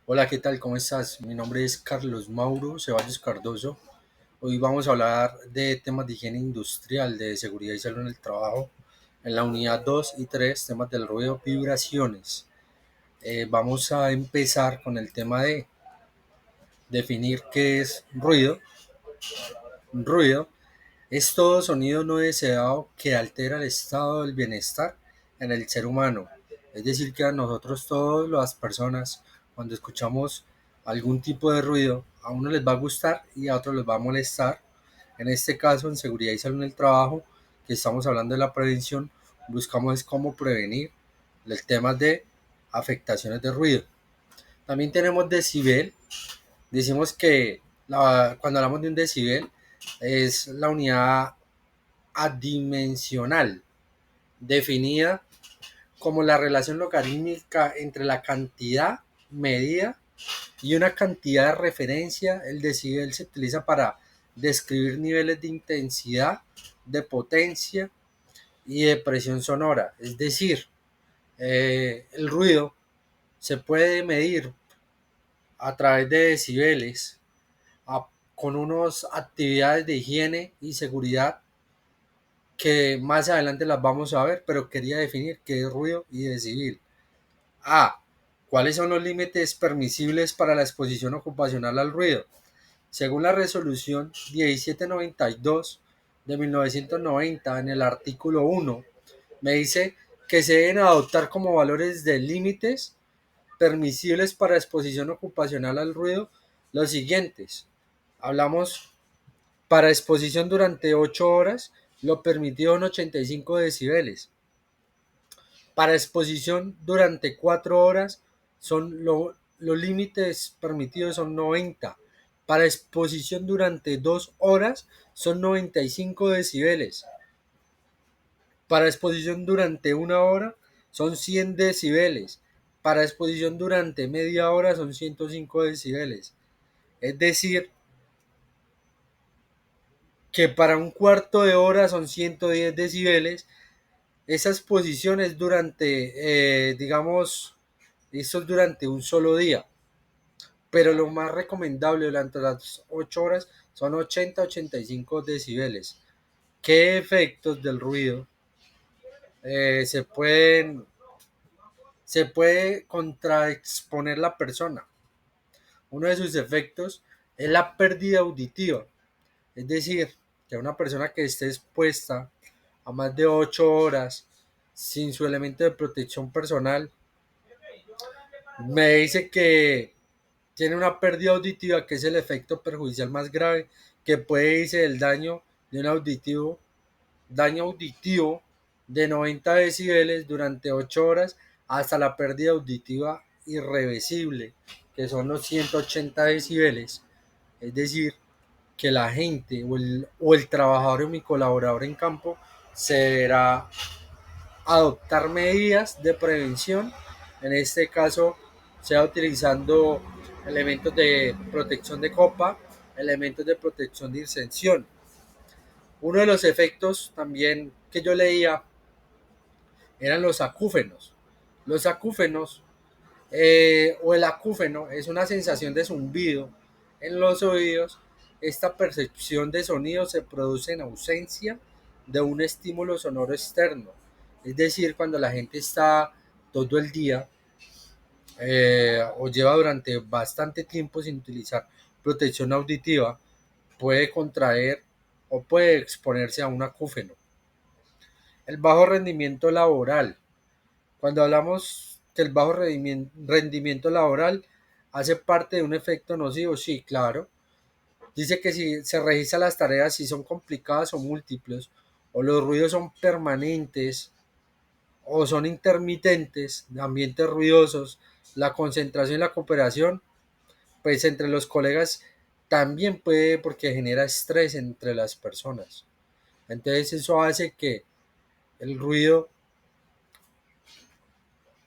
Hola, ¿qué tal? ¿Cómo estás? Mi nombre es Carlos Mauro Ceballos Cardoso. Hoy vamos a hablar de temas de higiene industrial, de seguridad y salud en el trabajo. En la unidad 2 y 3, temas del ruido, vibraciones. Vamos a empezar con el tema de definir qué es ruido. Ruido es todo sonido no deseado que altera el estado del bienestar en el ser humano. Es decir, que a nosotros, todas las personas, cuando escuchamos algún tipo de ruido, a uno les va a gustar y a otros les va a molestar. En este caso, en seguridad y salud en el trabajo, que estamos hablando de la prevención, buscamos es cómo prevenir el tema de afectaciones de ruido. También tenemos decibel. Decimos que cuando hablamos de un decibel es la unidad adimensional, definida como la relación logarítmica entre la cantidad medida y una cantidad de referencia. El decibel se utiliza para describir niveles de intensidad, de potencia y de presión sonora. Es decir, el ruido se puede medir a través de decibeles con unas actividades de higiene y seguridad que más adelante las vamos a ver, pero quería definir qué es ruido y decibel. A. ¿Cuáles son los límites permisibles para la exposición ocupacional al ruido? Según la resolución 1792 de 1990, en el artículo 1, me dice que se deben adoptar como valores de límites permisibles para exposición ocupacional al ruido los siguientes. Hablamos para exposición durante 8 horas, lo permitido en 85 decibeles. Para exposición durante 4 horas, los límites permitidos son 90. Para exposición durante 2 horas, son 95 decibeles. Para exposición durante 1 hora, son 100 decibeles. Para exposición durante media hora, son 105 decibeles. Es decir, que para un cuarto de hora son 110 decibeles. Esas posiciones durante, digamos, eso es durante un solo día, pero lo más recomendable durante las 8 horas son 80-85 decibeles. ¿Qué efectos del ruido se puede contraexponer la persona? Uno de sus efectos es la pérdida auditiva, es decir, que una persona que esté expuesta a más de 8 horas sin su elemento de protección personal, me dice que tiene una pérdida auditiva, que es el efecto perjudicial más grave que puede irse el daño de un daño auditivo de 90 decibeles durante 8 horas hasta la pérdida auditiva irreversible, que son los 180 decibeles. Es decir, que la gente o el trabajador o mi colaborador en campo se deberá adoptar medidas de prevención, en este caso sea utilizando elementos de protección de copa, elementos de protección de inserción. Uno de los efectos también que yo leía eran los acúfenos. Los acúfenos o el acúfeno es una sensación de zumbido en los oídos. Esta percepción de sonido se produce en ausencia de un estímulo sonoro externo. Es decir, cuando la gente está todo el día o lleva durante bastante tiempo sin utilizar protección auditiva, puede contraer o puede exponerse a un acúfeno. El bajo rendimiento laboral. Cuando hablamos que el bajo rendimiento laboral hace parte de un efecto nocivo, sí, claro. Dice que si se registra las tareas, si son complicadas o múltiples, o los ruidos son permanentes o son intermitentes, de ambientes ruidosos, la concentración y la cooperación, pues entre los colegas también puede, porque genera estrés entre las personas. Entonces eso hace que el ruido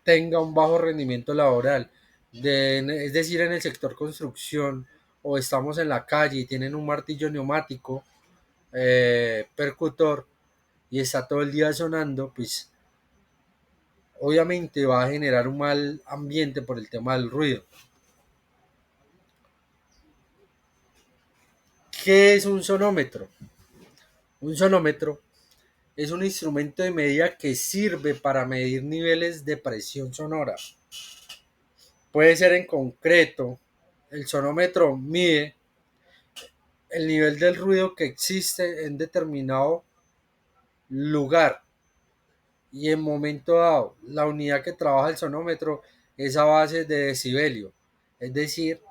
tenga un bajo rendimiento laboral. Es decir, en el sector construcción o estamos en la calle y tienen un martillo neumático percutor y está todo el día sonando, pues obviamente va a generar un mal ambiente por el tema del ruido. ¿Qué es un sonómetro? Un sonómetro es un instrumento de medida que sirve para medir niveles de presión sonora. Puede ser en concreto, el sonómetro mide el nivel del ruido que existe en determinado lugar y en momento dado la unidad que trabaja el sonómetro es a base de decibelio. Es decir,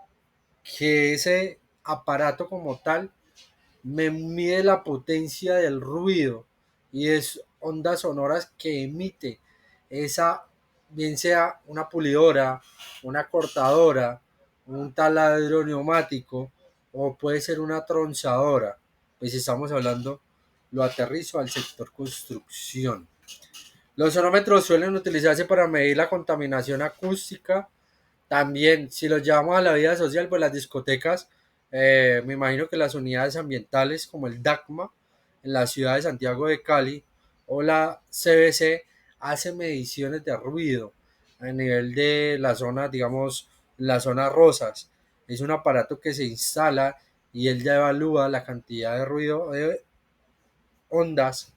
que ese aparato como tal me mide la potencia del ruido y es ondas sonoras que emite esa, bien sea una pulidora, una cortadora, un taladro neumático o puede ser una tronzadora. Pues estamos hablando, lo aterrizo al sector construcción. Los sonómetros suelen utilizarse para medir la contaminación acústica. También, si los llevamos a la vida social, pues las discotecas, me imagino que las unidades ambientales como el DACMA en la ciudad de Santiago de Cali o la CBC hacen mediciones de ruido a nivel de la zona, digamos, la zona rosas. Es un aparato que se instala y él ya evalúa la cantidad de ruido de ondas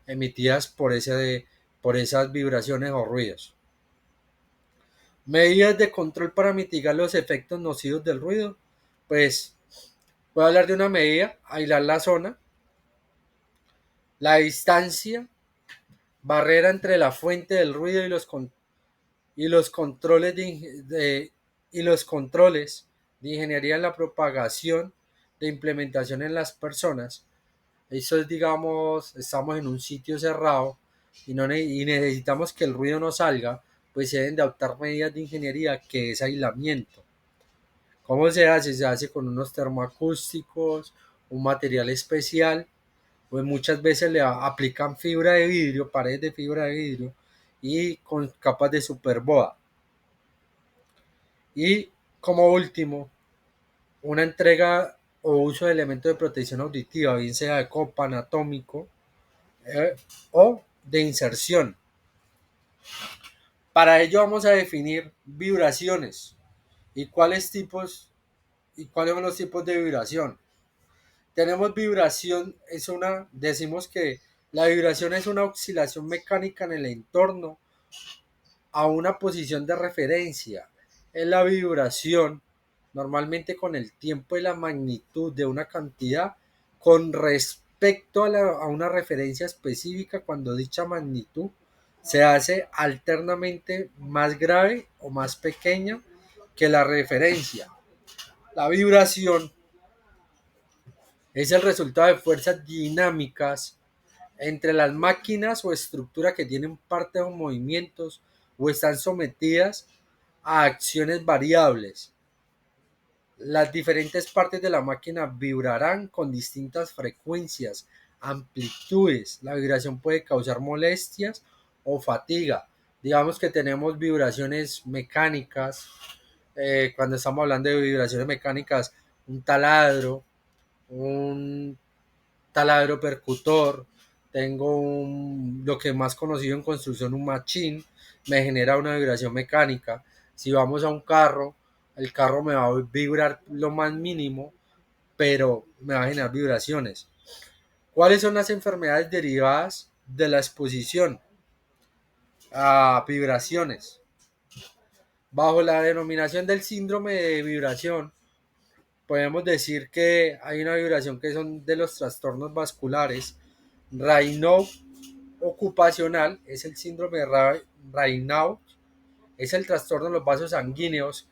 emitidas por esas vibraciones o ruidos. Medidas de control para mitigar los efectos nocivos del ruido. Pues voy a hablar de una medida, aislar la zona, la distancia, barrera entre la fuente del ruido y los controles y los controles de ingeniería en la propagación de implementación en las personas. Eso es, digamos, estamos en un sitio cerrado y necesitamos que el ruido no salga, pues se deben de adoptar medidas de ingeniería que es aislamiento. ¿Cómo se hace? Se hace con unos termoacústicos, un material especial, pues muchas veces le aplican fibra de vidrio, paredes de fibra de vidrio y con capas de superboa. Y como último, una entrega o uso de elementos de protección auditiva, bien sea de copa, anatómico eh, o de inserción. Para ello vamos a definir vibraciones y cuáles son los tipos de vibración. Tenemos vibración, decimos que la vibración es una oscilación mecánica en el entorno a una posición de referencia. Es la vibración normalmente con el tiempo y la magnitud de una cantidad con respecto a una referencia específica cuando dicha magnitud se hace alternamente más grave o más pequeña que la referencia. La vibración es el resultado de fuerzas dinámicas entre las máquinas o estructuras que tienen parte o movimientos o están sometidas a acciones variables. Las diferentes partes de la máquina vibrarán con distintas frecuencias, amplitudes. La vibración puede causar molestias o fatiga. Digamos que tenemos vibraciones mecánicas. Cuando estamos hablando de vibraciones mecánicas, un taladro, un taladro percutor, lo que más conocido en construcción, un machín, me genera una vibración mecánica. Si vamos a un carro, el carro me va a vibrar lo más mínimo, pero me va a generar vibraciones. ¿Cuáles son las enfermedades derivadas de la exposición a vibraciones? Bajo la denominación del síndrome de vibración, podemos decir que hay una vibración que son de los trastornos vasculares. Raynaud ocupacional es el síndrome de Raynaud, es el trastorno de los vasos sanguíneos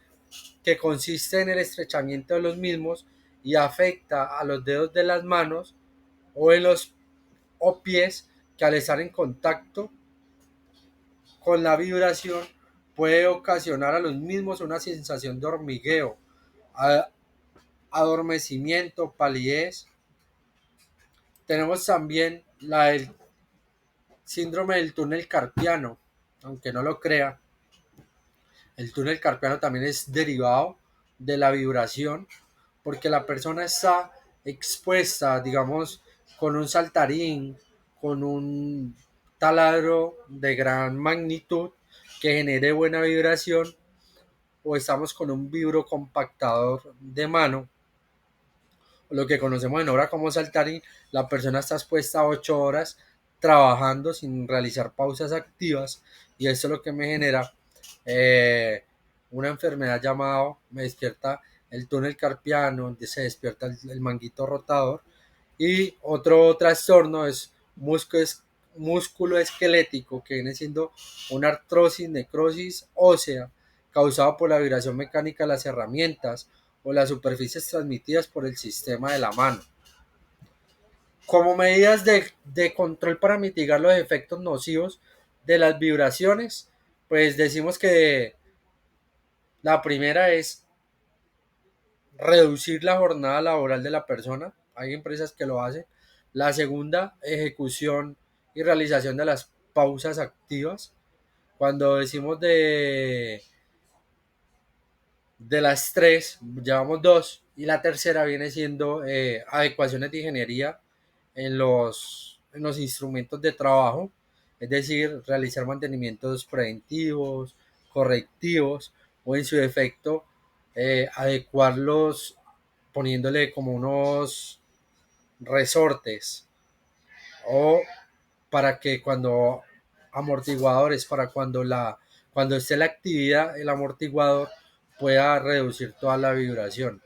que consiste en el estrechamiento de los mismos y afecta a los dedos de las manos o en los o pies que al estar en contacto con la vibración puede ocasionar a los mismos una sensación de hormigueo, adormecimiento, palidez. Tenemos también la del síndrome del túnel carpiano, aunque no lo crea. El túnel carpiano también es derivado de la vibración porque la persona está expuesta, digamos, con un saltarín, con un taladro de gran magnitud que genere buena vibración o estamos con un vibrocompactador de mano lo que conocemos en obra como saltarín, la persona está expuesta a 8 horas trabajando sin realizar pausas activas y eso es lo que me genera una enfermedad llamada, me despierta el túnel carpiano, donde se despierta el manguito rotador y otro trastorno es músculo esquelético que viene siendo una artrosis, necrosis ósea causado por la vibración mecánica de las herramientas o las superficies transmitidas por el sistema de la mano. Como medidas de control para mitigar los efectos nocivos de las vibraciones, pues decimos que la primera es reducir la jornada laboral de la persona. Hay empresas que lo hacen. La segunda, ejecución y realización de las pausas activas. Cuando decimos de las tres, llevamos dos. Y la tercera viene siendo adecuaciones de ingeniería en los instrumentos de trabajo. Es decir, realizar mantenimientos preventivos, correctivos o en su defecto adecuarlos poniéndole como unos resortes o para que cuando amortiguadores, para cuando esté la actividad, el amortiguador pueda reducir toda la vibración.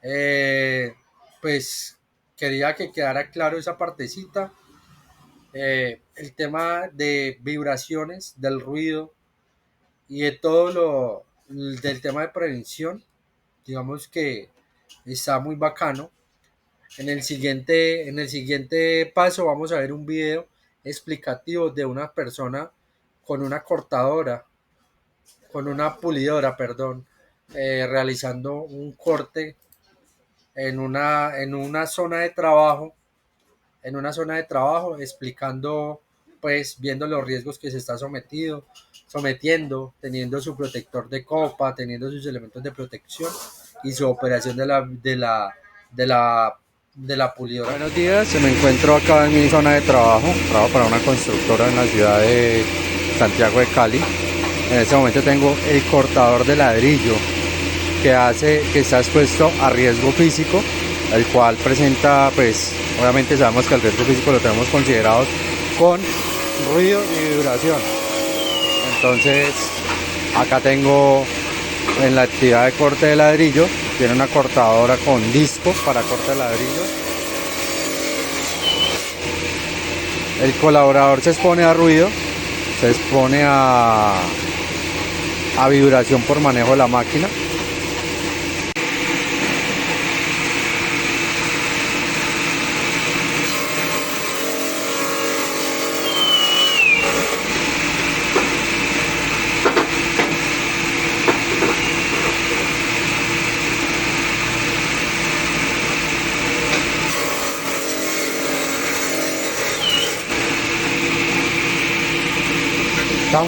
Eh, pues quería que quedara claro esa partecita. El tema de vibraciones, del ruido y de todo lo del tema de prevención, digamos que está muy bacano. En el siguiente paso vamos a ver un video explicativo de una persona con una cortadora, con una pulidora, perdón, realizando un corte en una zona de trabajo, explicando, pues, viendo los riesgos que se está sometiendo, teniendo su protector de copa, teniendo sus elementos de protección y su operación de la, de la pulidora. Buenos días, me encuentro acá en mi zona de trabajo. Trabajo para una constructora en la ciudad de Santiago de Cali. En este momento tengo el cortador de ladrillo que está expuesto a riesgo físico, el cual presenta, pues, obviamente sabemos que el riesgo físico lo tenemos considerado con ruido y vibración. Entonces, acá tengo en la actividad de corte de ladrillo, tiene una cortadora con disco para corte de ladrillo. El colaborador se expone a ruido, se expone a vibración por manejo de la máquina.